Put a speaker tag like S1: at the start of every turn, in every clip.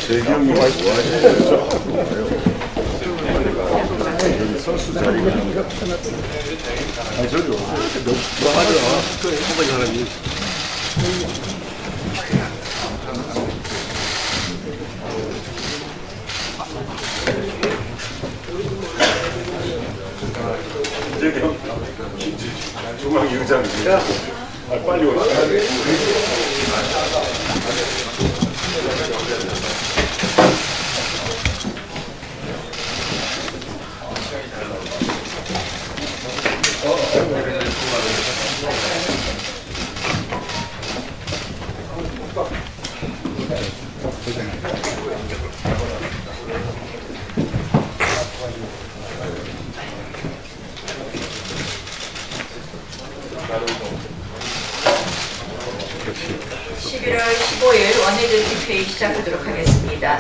S1: 재기 형님 뭐 하시는 선수 자리가 아니 저기 뭐 하죠? 그 행복한 사람이 저기 형 중앙 의장입니다. 빨리 오세요.
S2: 원내대표회의 시작하도록 하겠습니다.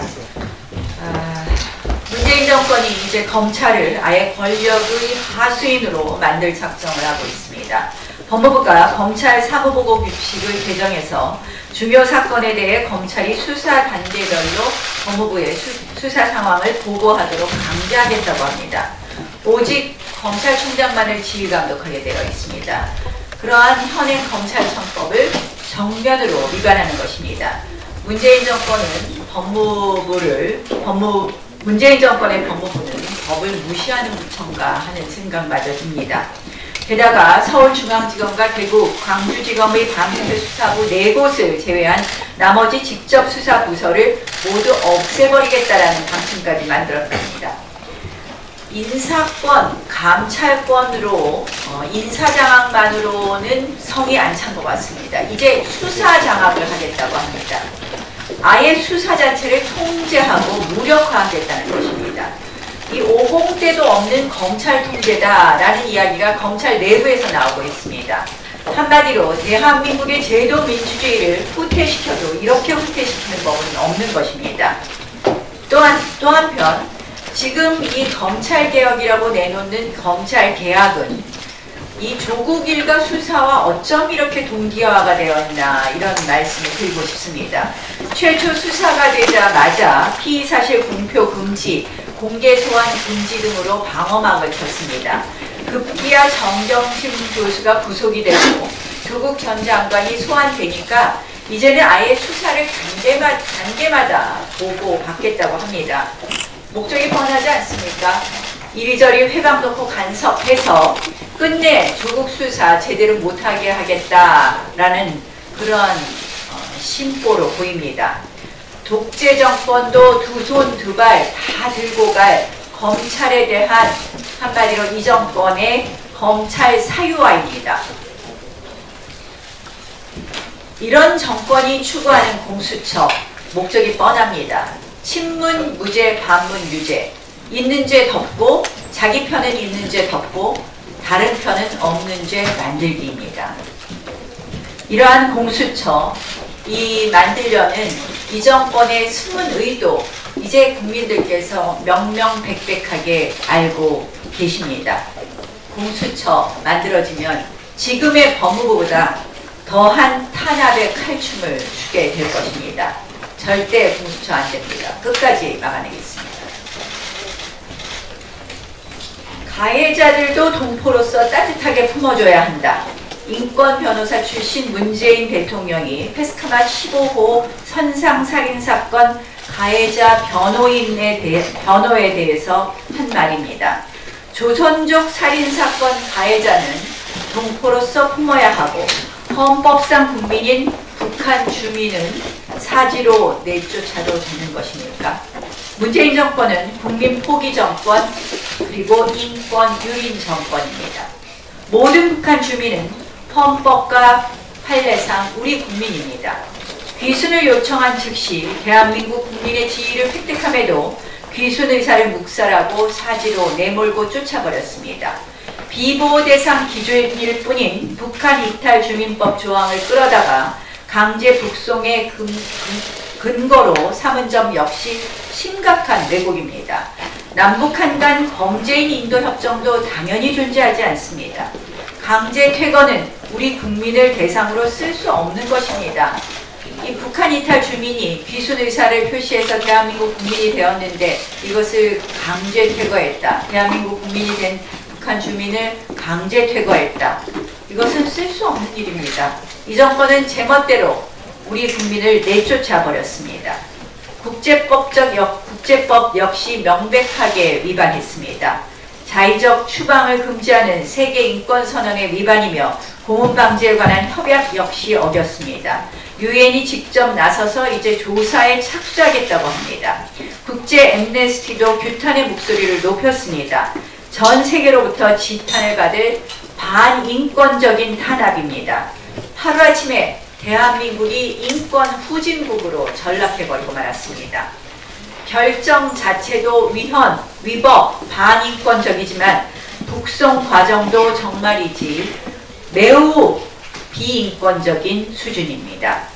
S2: 문재인 정권이 이제 검찰을 아예 권력의 하수인으로 만들 작정을 하고 있습니다. 법무부가 검찰 사무보고 규칙을 개정해서 중요 사건에 대해 검찰이 수사 단계별로 법무부에 수사 상황을 보고하도록 강제하겠다고 합니다. 오직 검찰총장만을 지휘감독하게 되어 있습니다. 그러한 현행 검찰청법을 정면으로 위반하는 것입니다. 문재인 정권의 법무부는 법을 무시하는 부처인가 하는 생각마저 듭니다. 게다가 서울중앙지검과 대구, 광주지검의 방패수사부 4곳을 제외한 나머지 직접 수사 부서를 모두 없애버리겠다라는 방침까지 만들었답니다. 인사권, 감찰권으로 인사장악만으로는 성이 안 찬 것 같습니다. 이제 수사장악을 하겠다고 합니다. 아예 수사 자체를 통제하고 무력화하겠다는 것입니다. 이 50대도 없는 검찰 통제다라는 이야기가 검찰 내부에서 나오고 있습니다. 한마디로 대한민국의 제도 민주주의를 후퇴시켜도 이렇게 후퇴시키는 법은 없는 것입니다. 또 한편 지금 이 검찰개혁이라고 내놓는 검찰개혁은 이 조국 일가 수사와 어쩜 이렇게 동기화가 되어 있나 이런 말씀을 드리고 싶습니다. 최초 수사가 되자마자 피의사실 공표 금지, 공개 소환 금지 등으로 방어막을 쳤습니다. 급기야 정경심 교수가 구속이 되고 조국 전 장관이 소환되니까 이제는 아예 수사를 단계마다 보고받겠다고 합니다. 목적이 뻔하지 않습니까? 이리저리 회방 놓고 간섭해서 끝내 조국 수사 제대로 못하게 하겠다라는 그런 심보로 보입니다. 독재 정권도 두 손 두 발 다 들고 갈 검찰에 대한 한마디로 이 정권의 검찰 사유화입니다. 이런 정권이 추구하는 공수처 목적이 뻔합니다. 친문 무죄, 반문 유죄. 있는 죄 덮고 자기 편은 있는 죄 덮고 다른 편은 없는 죄 만들기입니다. 이러한 공수처 만들려는 이 정권의 숨은 의도 이제 국민들께서 명명백백하게 알고 계십니다. 공수처 만들어지면 지금의 법무부보다 더한 탄압의 칼춤을 추게 될 것입니다. 절대 공수처 안 됩니다. 끝까지 막아내겠습니다. 가해자들도 동포로서 따뜻하게 품어줘야 한다. 인권 변호사 출신 문재인 대통령이 페스카마 15호 선상살인사건 가해자 변호에 대해서 한 말입니다. 조선족 살인사건 가해자는 동포로서 품어야 하고 헌법상 국민인 북한 주민은 사지로 내쫓아도 되는 것입니까? 문재인 정권은 국민 포기 정권 그리고 인권 유린 정권입니다. 모든 북한 주민은 헌법과 판례상 우리 국민입니다. 귀순을 요청한 즉시 대한민국 국민의 지위를 획득함에도 귀순 의사를 묵살하고 사지로 내몰고 쫓아버렸습니다. 비보호 대상 기준일 뿐인 북한 이탈 주민법 조항을 끌어다가 강제 북송의 근거로 삼은 점 역시 심각한 왜곡입니다. 남북한 간 범죄인 인도 협정도 당연히 존재하지 않습니다. 강제 퇴거는 우리 국민을 대상으로 쓸 수 없는 것입니다. 이 북한 이탈 주민이 귀순 의사를 표시해서 대한민국 국민이 되었는데 이것을 강제 퇴거했다. 대한민국 국민이 된 북한 주민을 강제 퇴거했다. 이것은 쓸 수 없는 일입니다. 이 정권은 제멋대로 우리 국민을 내쫓아 버렸습니다. 국제법 역시 명백하게 위반했습니다. 자의적 추방을 금지하는 세계인권선언의 위반이며 고문 방지에 관한 협약 역시 어겼습니다. 유엔이 직접 나서서 이제 조사에 착수하겠다고 합니다. 국제 엠네스티도 규탄의 목소리를 높였습니다. 전 세계로부터 지탄을 받을 반인권적인 탄압입니다. 하루아침에 대한민국이 인권 후진국으로 전락해버리고 말았습니다. 결정 자체도 위법, 반인권적이지만 북송 과정도 정말이지 매우 비인권적인 수준입니다.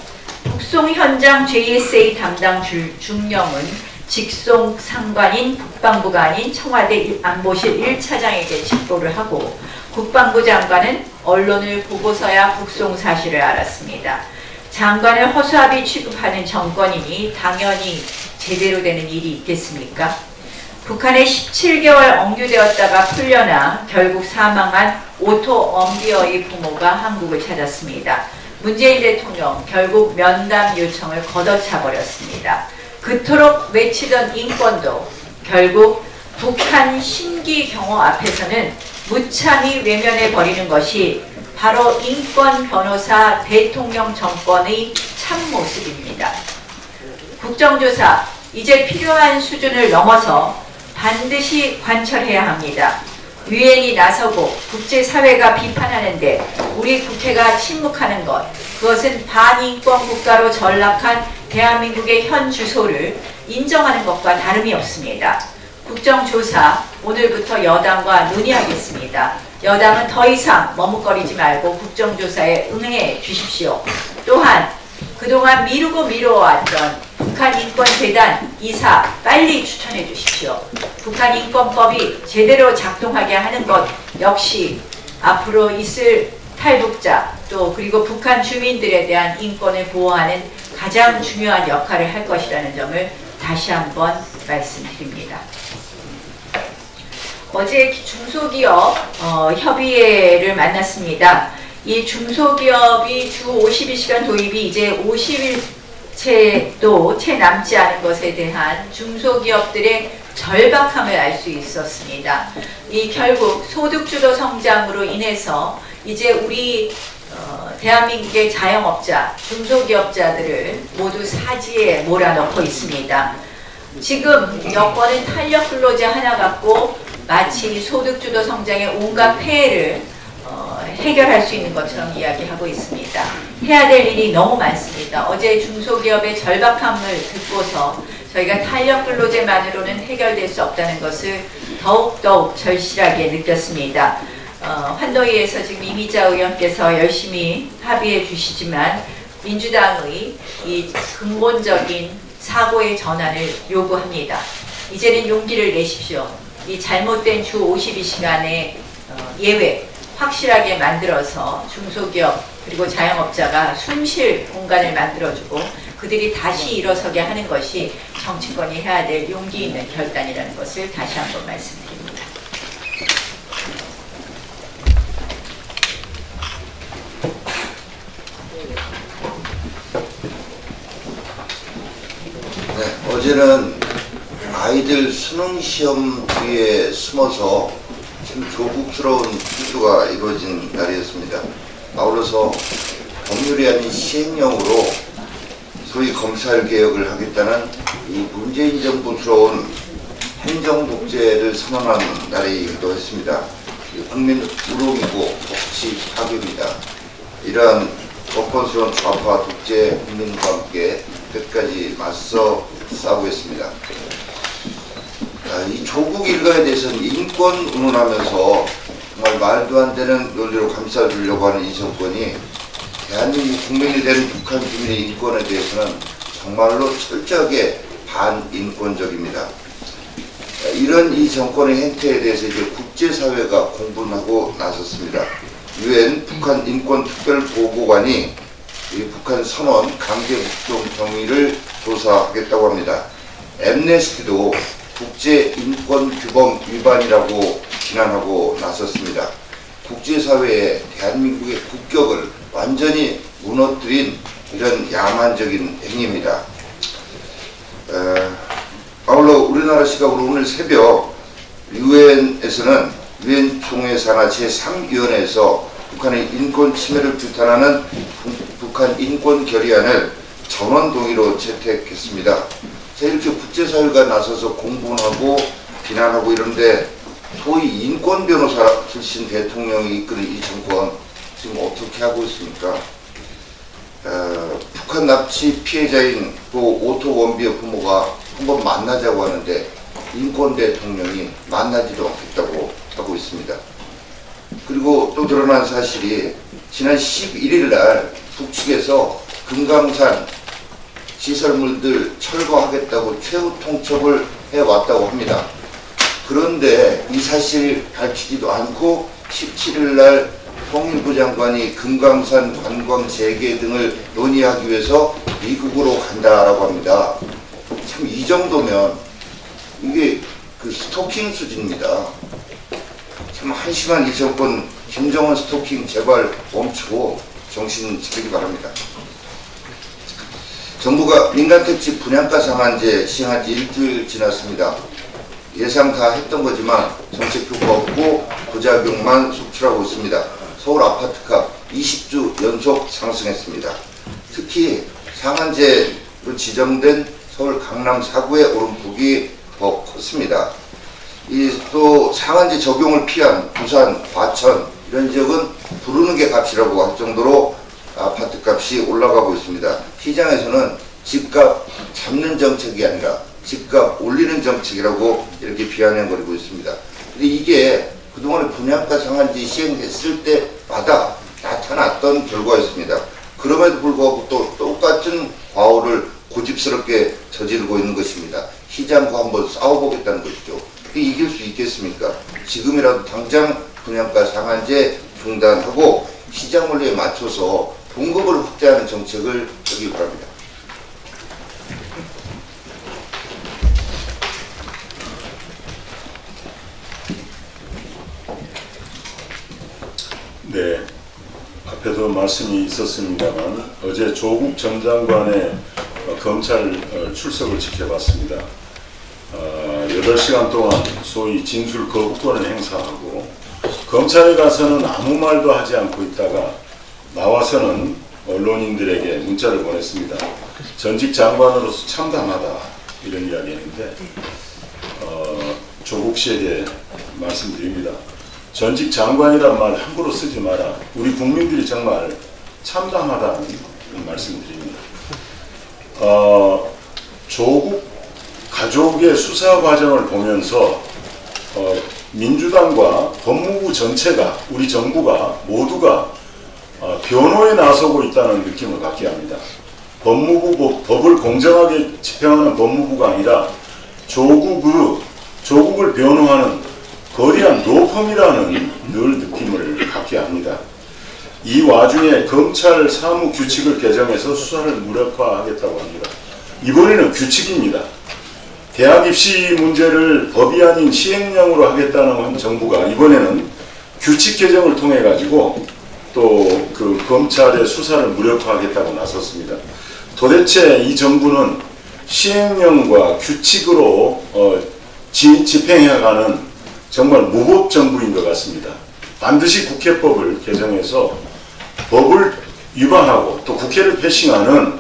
S2: 북송 현장 JSA 담당 중령은 직송 상관인 국방부가 아닌 청와대 안보실 1차장에게 직보를 하고 국방부 장관은 언론을 보고서야 북송 사실을 알았습니다. 장관을 허수아비 취급하는 정권이니 당연히 제대로 되는 일이 있겠습니까? 북한에 17개월 억류되었다가 풀려나 결국 사망한 오토 엄비어의 부모가 한국을 찾았습니다. 문재인 대통령 결국 면담 요청을 걷어차버렸습니다. 그토록 외치던 인권도 결국 북한 신기 경호 앞에서는 무참히 외면해버리는 것이 바로 인권 변호사 대통령 정권의 참모습입니다. 국정조사, 이제 필요한 수준을 넘어서 반드시 관철해야 합니다. 유엔이 나서고 국제사회가 비판하는데 우리 국회가 침묵하는 것, 그것은 반인권 국가로 전락한 대한민국의 현 주소를 인정하는 것과 다름이 없습니다. 국정조사, 오늘부터 여당과 논의하겠습니다. 여당은 더 이상 머뭇거리지 말고 국정조사에 응해 주십시오. 또한 그동안 미루고 미뤄왔던 북한인권재단 이사 빨리 추천해 주십시오. 북한인권법이 제대로 작동하게 하는 것 역시 앞으로 있을 탈북자 또 그리고 북한 주민들에 대한 인권을 보호하는 가장 중요한 역할을 할 것이라는 점을 다시 한번 말씀드립니다. 어제 중소기업 협의회를 만났습니다. 이 중소기업이 주 52시간 도입이 이제 50일째도 채 남지 않은 것에 대한 중소기업들의 절박함을 알 수 있었습니다. 이 결국 소득주도 성장으로 인해서 이제 우리 대한민국의 자영업자, 중소기업자들을 모두 사지에 몰아넣고 있습니다. 지금 여권은 탄력 근로제 하나 갖고 마치 소득주도 성장의 온갖 폐해를 해결할 수 있는 것처럼 이야기하고 있습니다. 해야 될 일이 너무 많습니다. 어제 중소기업의 절박함을 듣고서 저희가 탄력 근로제만으로는 해결될 수 없다는 것을 더욱더욱 절실하게 느꼈습니다. 환노위에서 지금 이미자 의원께서 열심히 합의해 주시지만 민주당의 이 근본적인 사고의 전환을 요구합니다. 이제는 용기를 내십시오. 이 잘못된 주 52시간의 예외 확실하게 만들어서 중소기업 그리고 자영업자가 숨쉴 공간을 만들어주고 그들이 다시 일어서게 하는 것이 정치권이 해야 될 용기 있는 결단이라는 것을 다시 한번 말씀드립니다.
S3: 네, 어제는 아이들 수능시험 뒤에 숨어서 참 조국스러운 투표가 이루어진 날이었습니다. 아울러서 법률이 아닌 시행령으로 소위 검찰개혁을 하겠다는 이 문재인 정부스러운 행정독재를 선언한 날이기도 했습니다. 국민 우롱이고 법치 파괴입니다. 이러한 거권스러운 좌파 독재 국민과 함께 끝까지 맞서 싸우겠습니다. 이 조국 일가에 대해서는 인권 운운하면서 정말 말도 안 되는 논리로 감싸주려고 하는 이 정권이 대한민국 국민이 된 북한 주민의 인권에 대해서는 정말로 철저하게 반인권적입니다. 이런 이 정권의 행태에 대해서 이제 국제사회가 공분하고 나섰습니다. 유엔 북한 인권특별보고관이 이 북한 선언 강제북송 경위를 조사하겠다고 합니다. 엠네스티도 국제인권규범 위반이라고 비난하고 나섰습니다. 국제사회에 대한민국의 국격을 완전히 무너뜨린 이런 야만적인 행위입니다. 아울러 우리나라 시각으로 오늘 새벽 유엔에서는 유엔 총회산하 제3위원회에서 북한의 인권 침해를 규탄하는 북한 인권 결의안을 전원 동의로 채택했습니다. 자, 이렇게 국제사회가 나서서 공분하고 비난하고 이런데 소위 인권 변호사 출신 대통령이 이끄는 이 정권 지금 어떻게 하고 있습니까? 북한 납치 피해자인 오토 원비의 부모가 한번 만나자고 하는데 인권 대통령이 만나지도 않겠다고 하고 있습니다. 그리고 또 드러난 사실이 지난 11일 날 북측에서 금강산 시설물들 철거하겠다고 최후 통첩을 해왔다고 합니다. 그런데 이 사실 밝히지도 않고 17일 날 통일부 장관이 금강산 관광 재개 등을 논의하기 위해서 미국으로 간다라고 합니다. 참 이 정도면 이게 그 스토킹 수준입니다. 참 한심한 이 정권 김정은 스토킹 제발 멈추고 정신 지키기 바랍니다. 정부가 민간택지 분양가 상한제 시행한 지 일주일 지났습니다. 예상 다 했던 거지만 정책 효과 없고 부작용만 속출하고 있습니다. 서울 아파트값 20주 연속 상승했습니다. 특히 상한제로 지정된 서울 강남 4구의 오름폭이 더 컸습니다. 또 상한제 적용을 피한 부산, 과천 이런 지역은 부르는 게 값이라고 할 정도로 아파트 값이 올라가고 있습니다. 시장에서는 집값 잡는 정책이 아니라 집값 올리는 정책이라고 이렇게 비아냥거리고 있습니다. 근데 이게 그동안에 분양가 상한제 시행했을 때마다 나타났던 결과였습니다. 그럼에도 불구하고 또 똑같은 과오를 고집스럽게 저지르고 있는 것입니다. 시장과 한번 싸워보겠다는 것이죠. 이길 수 있겠습니까? 지금이라도 당장 분양가 상한제 중단하고 시장 원리에 맞춰서 공급을 확대하는 정책을 하기 바랍니다.
S1: 네, 앞에도 말씀이 있었습니다만 어제 조국 전 장관의 검찰 출석을 지켜봤습니다. 8시간 동안 소위 진술 거부권을 행사하고 검찰에 가서는 아무 말도 하지 않고 있다가 나와서는 언론인들에게 문자를 보냈습니다. 전직 장관으로서 참담하다 이런 이야기 했는데 조국 씨에게 말씀드립니다. 전직 장관이란 말 함부로 쓰지 마라. 우리 국민들이 정말 참담하다는 말씀드립니다. 조국 가족의 수사 과정을 보면서 민주당과 법무부 전체가 우리 정부가 모두가 변호에 나서고 있다는 느낌을 갖게 합니다. 법을 공정하게 집행하는 법무부가 아니라 조국을 변호하는 거대한 로펌이라는 늘 느낌을 갖게 합니다. 이 와중에 검찰 사무 규칙을 개정해서 수사를 무력화하겠다고 합니다. 이번에는 규칙입니다. 대학 입시 문제를 법이 아닌 시행령으로 하겠다는 정부가 이번에는 규칙 개정을 통해 가지고 또 그 검찰의 수사를 무력화하겠다고 나섰습니다. 도대체 이 정부는 시행령과 규칙으로 집행해가는 정말 무법 정부인 것 같습니다. 반드시 국회법을 개정해서 법을 위반하고 또 국회를 패싱하는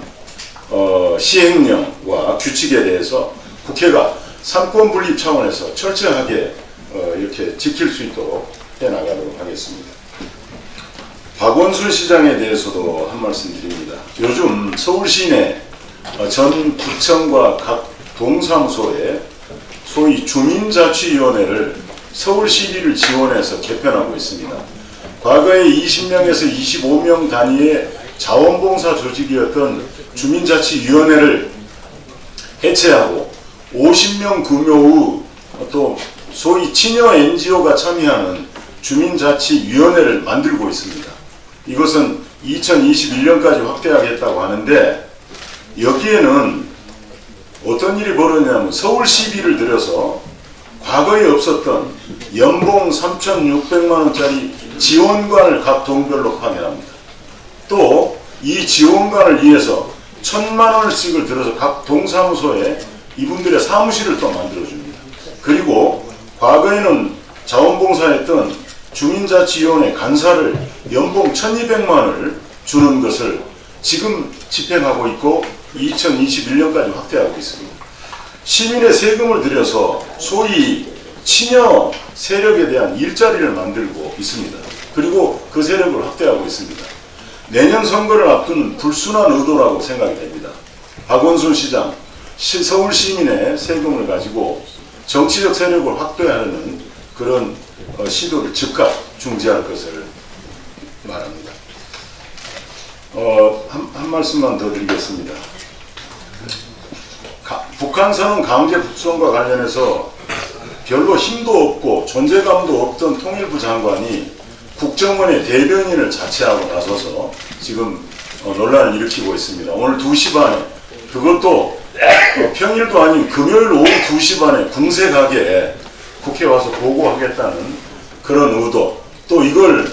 S1: 시행령과 규칙에 대해서 국회가 삼권 분립 차원에서 철저하게 이렇게 지킬 수 있도록 해나가도록 하겠습니다. 박원순 시장에 대해서도 한 말씀 드립니다. 요즘 서울시 내 전 구청과 각 동사무소에 소위 주민자치위원회를 서울시리를 지원해서 개편하고 있습니다. 과거에 20명에서 25명 단위의 자원봉사 조직이었던 주민자치위원회를 해체하고 50명 규모의 또 소위 친여 NGO가 참여하는 주민자치위원회를 만들고 있습니다. 이것은 2021년까지 확대하겠다고 하는데 여기에는 어떤 일이 벌어지냐면 서울 시비를 들여서 과거에 없었던 연봉 3,600만 원짜리 지원관을 각 동별로 파견합니다. 또 이 지원관을 위해서 1,000만 원씩을 들어서 각 동사무소에 이분들의 사무실을 또 만들어줍니다. 그리고 과거에는 자원봉사했던 주민자치위원회 간사를 연봉 1,200만 원을 주는 것을 지금 집행하고 있고 2021년까지 확대하고 있습니다. 시민의 세금을 들여서 소위 친여 세력에 대한 일자리를 만들고 있습니다. 그리고 그 세력을 확대하고 있습니다. 내년 선거를 앞둔 불순한 의도라고 생각이 됩니다. 박원순 시장, 서울 시민의 세금을 가지고 정치적 세력을 확대하려는 그런 시도를 즉각 중지할 것을 말합니다. 한 말씀만 더 드리겠습니다. 북한선언 강제 북송과 관련해서 별로 힘도 없고 존재감도 없던 통일부 장관이 국정원의 대변인을 자체하고 나서서 지금 논란을 일으키고 있습니다. 오늘 2시 반에 그것도 평일도 아닌 금요일 오후 2시 반에 궁색하게 국회에 와서 보고하겠다는 그런 의도, 또 이걸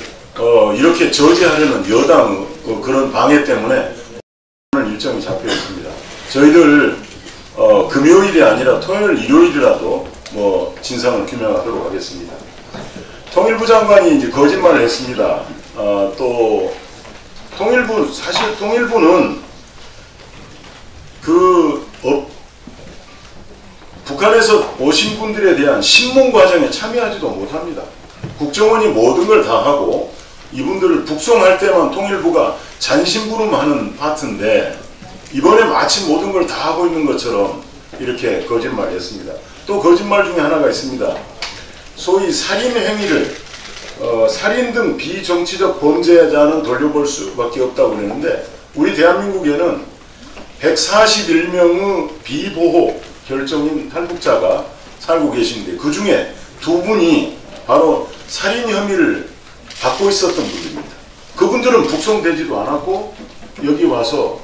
S1: 이렇게 저지하려는 여당 그런 방해 때문에 오늘 일정이 잡혀 있습니다. 저희들 금요일이 아니라 토요일, 일요일이라도 진상을 규명하도록 하겠습니다. 통일부 장관이 이제 거짓말을 했습니다. 또 사실 통일부는 북한에서 오신 분들에 대한 신문 과정에 참여하지도 못합니다. 국정원이 모든 걸 다 하고 이분들을 북송할 때만 통일부가 잔심부름하는 파트인데 이번에 마치 모든 걸 다 하고 있는 것처럼 이렇게 거짓말을 했습니다. 또 거짓말 중에 하나가 있습니다. 소위 살인 행위를 살인 등 비정치적 범죄자는 돌려볼 수밖에 없다고 그랬는데 우리 대한민국에는 141명의 비보호 결정인 탈북자가 살고 계신데 그 중에 2분이 바로 살인 혐의를 받고 있었던 분들입니다. 그분들은 북송되지도 않았고 여기 와서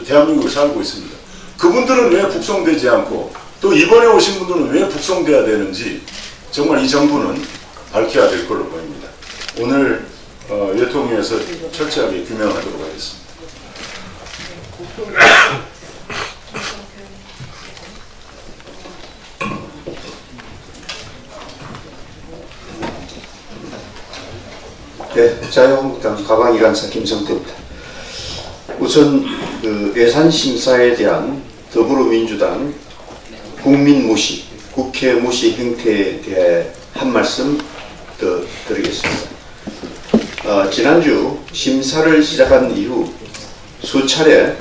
S1: 대한민국에 살고 있습니다. 그분들은 왜 북송되지 않고 또 이번에 오신 분들은 왜 북송돼야 되는지 정말 이 정부는 밝혀야 될 걸로 보입니다. 오늘 외통위에서 철저하게 규명하도록 하겠습니다.
S4: 네, 자유한국당 가방이간사 김성태입니다. 우선 예산심사에 대한 더불어민주당 국민무시, 국회 무시 행태에 대해 한 말씀 더 드리겠습니다. 지난주 심사를 시작한 이후 수차례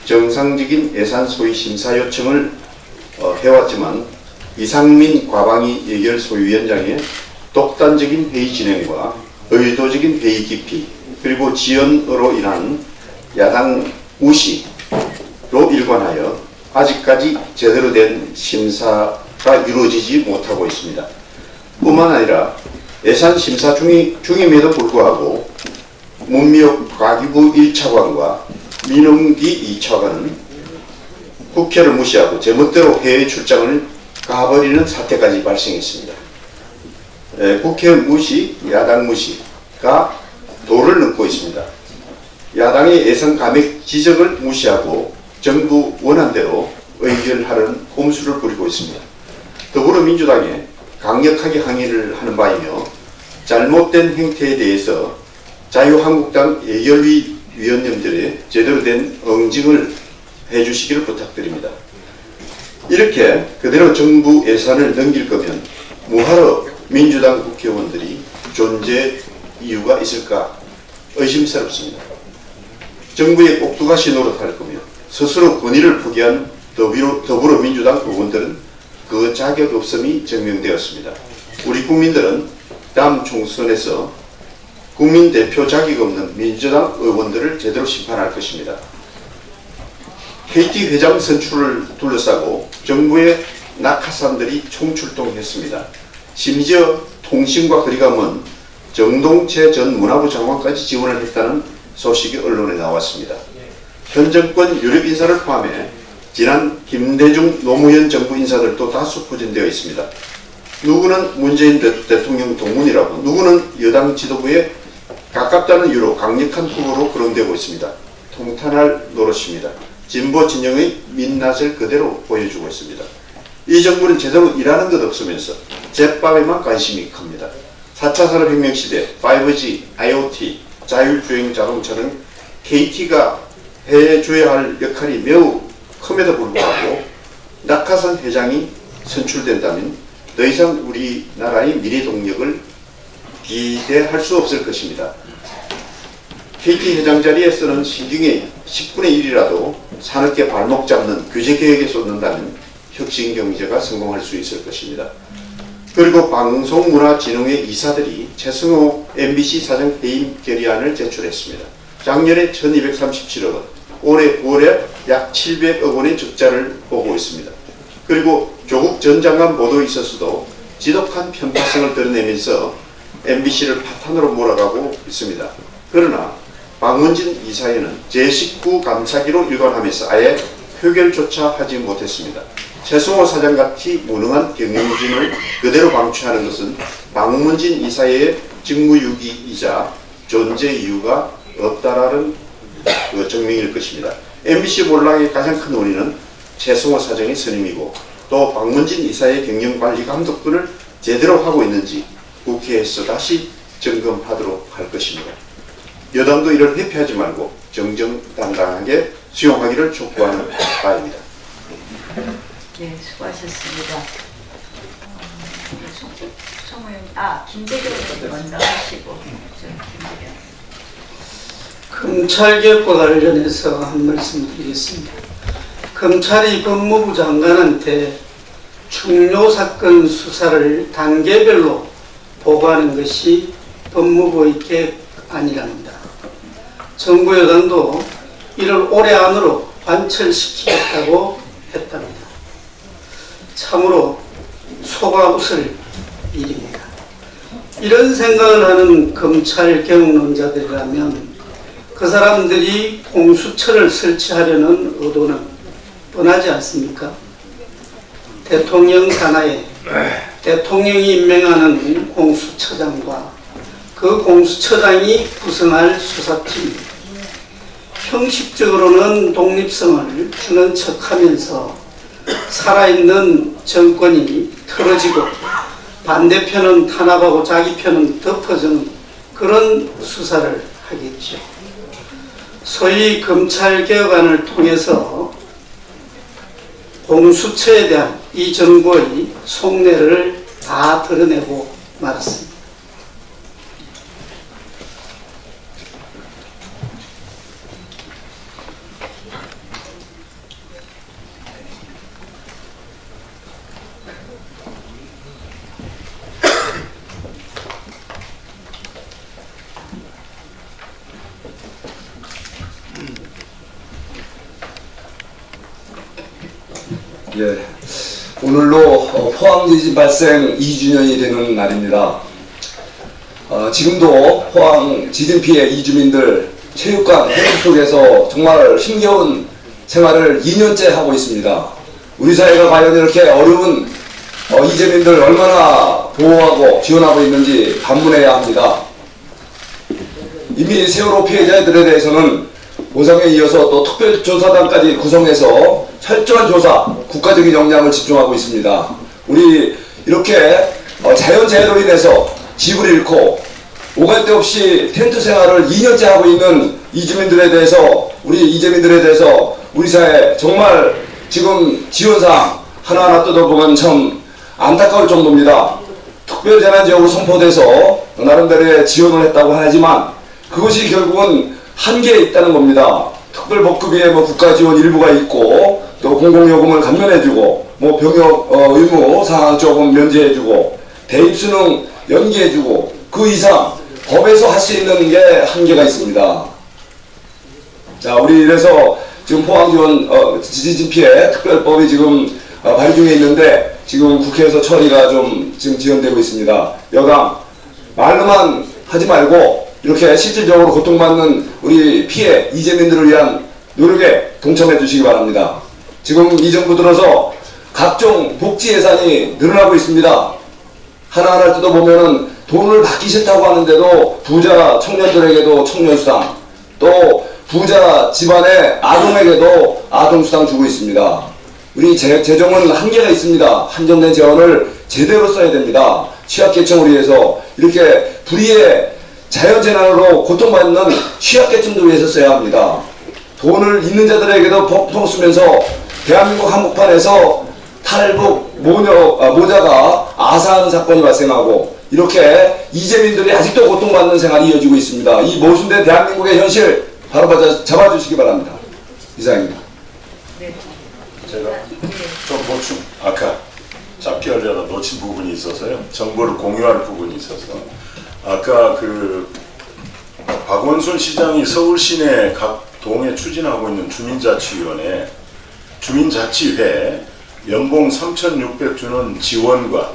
S4: 정상적인 예산 소위 심사 요청을 해왔지만 이상민 과방위 예결소위원장의 독단적인 회의 진행과 의도적인 회의 깊이 그리고 지연으로 인한 야당 무시로 일관하여 아직까지 제대로 된 심사가 이루어지지 못하고 있습니다. 뿐만 아니라 예산 심사 중임에도 불구하고 문미옥 과기부 1차관과 민흥기 2차관은 국회를 무시하고 제멋대로 해외 출장을 가버리는 사태까지 발생했습니다. 국회 무시, 야당 무시가 도를 넘고 있습니다. 야당의 예산 감액 지적을 무시하고 정부 원안대로 의결하려는 꼼수를 부리고 있습니다. 더불어민주당에 강력하게 항의를 하는 바이며 잘못된 행태에 대해서 자유한국당 예결위 위원님들의 제대로 된 응징을 해주시기를 부탁드립니다. 이렇게 그대로 정부 예산을 넘길 거면 뭐하러 민주당 국회의원들이 존재 이유가 있을까 의심스럽습니다. 정부의 꼭두가시 노릇할 거며 스스로 권위를 포기한 더불어민주당 의원들은 그 자격 없음이 증명되었습니다. 우리 국민들은 다음 총선에서 국민 대표 자격 없는 민주당 의원들을 제대로 심판할 것입니다. KT 회장 선출을 둘러싸고 정부의 낙하산들이 총출동했습니다. 심지어 통신과 거리가 먼 정동채 전 문화부 장관까지 지원을 했다는 소식이 언론에 나왔습니다. 현 정권 유력 인사를 포함해 지난 김대중 노무현 정부 인사들도 다수 포진되어 있습니다. 누구는 문재인 대통령 동문이라고, 누구는 여당 지도부에 가깝다는 이유로 강력한 후보로 거론되고 있습니다. 통탄할 노릇입니다. 진보 진영의 민낯을 그대로 보여주고 있습니다. 이 정부는 제대로 일하는 것 없으면서 제밥에만 관심이 큽니다. 4차 산업혁명 시대 5G, IoT, 자율주행 자동차는 KT가 해줘야 할 역할이 매우 큼에도 불구하고 낙하산 회장이 선출된다면 더 이상 우리나라의 미래 동력을 기대할 수 없을 것입니다. KT 회장 자리에 쓰는 신중의 10분의 1이라도 산업계 발목 잡는 규제 개혁에 쏟는다면 혁신경제가 성공할 수 있을 것입니다. 그리고 방송문화진흥회 이사들이 최승호 MBC 사장 해임 결의안을 제출했습니다. 작년에 1237억 원, 올해 9월에 약 700억 원의 적자를 보고 있습니다. 그리고 조국 전 장관 보도에 있어서도 지독한 편파성을 드러내면서 MBC를 파탄으로 몰아가고 있습니다. 그러나 박문진 이사회는 제19 감사기로 일관하면서 아예 표결조차 하지 못했습니다. 최승호 사장같이 무능한 경영진을 그대로 방치하는 것은 박문진 이사회의 직무유기이자 존재 이유가 없다라는 증명일 것입니다. MBC 몰락의 가장 큰 원인은 최승호 사장의 선임이고 또 박문진 이사의 경영관리 감독권을 제대로 하고 있는지 국회에서 다시 점검하도록 할 것입니다. 여당도 이를 회피하지 말고 정정당당하게 수용하기를 촉구하는 바입니다.
S2: 네, 수고하셨습니다. 김대겸 먼저 하시고.
S5: 검찰개혁과 관련해서 한 말씀 드리겠습니다. 검찰이 법무부 장관한테 중요 사건 수사를 단계별로 보고하는 것이 법무부의 계획안이랍니다. 정부 여당도 이를 올해 안으로 관철시키겠다고 했답니다. 참으로 속아 웃을 일입니다. 이런 생각을 하는 검찰 개혁론자들이라면 그 사람들이 공수처를 설치하려는 의도는 뻔하지 않습니까? 대통령 산하에 대통령이 임명하는 공수처장과 그 공수처장이 구성할 수사팀, 형식적으로는 독립성을 주는 척하면서 살아있는 정권이 틀어지고 반대편은 탄압하고 자기 편은 덮어주는 그런 수사를 하겠죠. 소위 검찰개혁안을 통해서 공수처에 대한 이 정부의 속내를 다 드러내고 말았습니다.
S6: 예, 오늘로 포항지진 발생 2주년이 되는 날입니다. 지금도 포항 지진 피해 이주민들 체육관 헬스 속에서 정말 힘겨운 생활을 2년째 하고 있습니다. 우리 사회가 과연 이렇게 어려운 이주민들 얼마나 보호하고 지원하고 있는지 반문해야 합니다. 이미 세월호 피해자들에 대해서는 보상에 이어서 또 특별조사단까지 구성해서 철저한 조사, 국가적인 역량을 집중하고 있습니다. 우리 이렇게 자연재해로 인해서 집을 잃고 오갈 데 없이 텐트 생활을 2년째 하고 있는 이주민들에 대해서 우리 사회 정말 지금 지원사항 하나하나 뜯어보면 참 안타까울 정도입니다. 특별재난지역으로 선포돼서 나름대로의 지원을 했다고 하지만 그것이 결국은 한계에 있다는 겁니다. 특별복급에 국가지원 일부가 있고 또 공공요금을 감면해주고 병역 의무 사항 조금 면제해주고 대입수능 연기해주고 그 이상 법에서 할 수 있는 게 한계가 있습니다. 자, 우리 이래서 지금 포항지원 지진 피해 특별법이 지금 발의 중에 있는데 지금 국회에서 처리가 좀 지금 지연되고 있습니다. 여당 말로만 하지 말고 이렇게 실질적으로 고통받는 우리 피해 이재민들을 위한 노력에 동참해 주시기 바랍니다. 지금 이 정부 들어서 각종 복지 예산이 늘어나고 있습니다. 하나하나 뜯어보면은 돈을 받기 싫다고 하는데도 부자 청년들에게도 청년수당, 또 부자 집안의 아동에게도 아동수당 주고 있습니다. 우리 재정은 한계가 있습니다. 한정된 재원을 제대로 써야 됩니다. 취약계층을 위해서 이렇게 불의의 자연재난으로 고통받는 취약계층들을 위해서 써야 합니다. 돈을 있는 자들에게도 펑펑 쓰면서 대한민국 한복판에서 탈북 모자가 아사하는 사건이 발생하고 이렇게 이재민들이 아직도 고통받는 생활이 이어지고 있습니다. 이 모순된 대한민국의 현실 바로 잡아주시기 바랍니다. 이상입니다.
S2: 네.
S1: 제가 좀 보충, 아까 잡기 하려다 놓친 부분이 있어서요. 정보를 공유할 부분이 있어서 아까 그 박원순 시장이 서울 시내 각 동에 추진하고 있는 주민자치위원회, 주민자치회 연봉 3,600 주는 지원과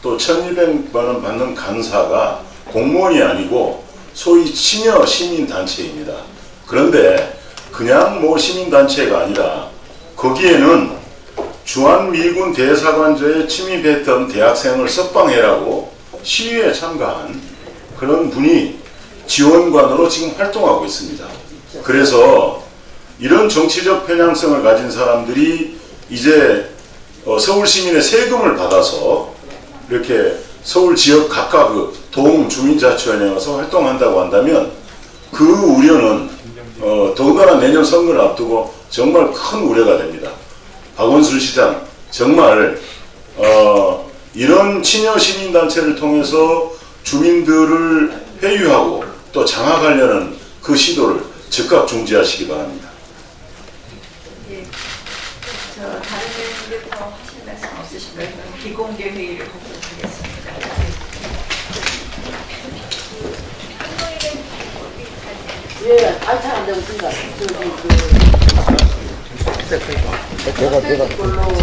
S1: 또 1,200만 원 받는 강사가 공무원이 아니고 소위 친여 시민단체입니다. 그런데 그냥 뭐 시민단체가 아니라 거기에는 주한미군 대사관저에 침입했던 대학생을 석방해라고 시위에 참가한 그런 분이 지원관으로 지금 활동하고 있습니다. 그래서 이런 정치적 편향성을 가진 사람들이 이제 서울 시민의 세금을 받아서 이렇게 서울 지역 각각 그 동 주민자치원회에 와서 활동한다고 한다면 그 우려는 더군다나 내년 선거를 앞두고 정말 큰 우려가 됩니다. 박원순 시장 정말 이런 친여 시민단체를 통해서 주민들을 회유하고 또 장악하려는 그 시도를 즉각 중지하시기 바랍니다.
S2: 예. 다른 분들 더 하실 말씀 없으신가요? 비공개 회의를 하도록 하겠습니다.
S7: 예, 알차 안 되고 있습니다. 저기 내가 걸로 하고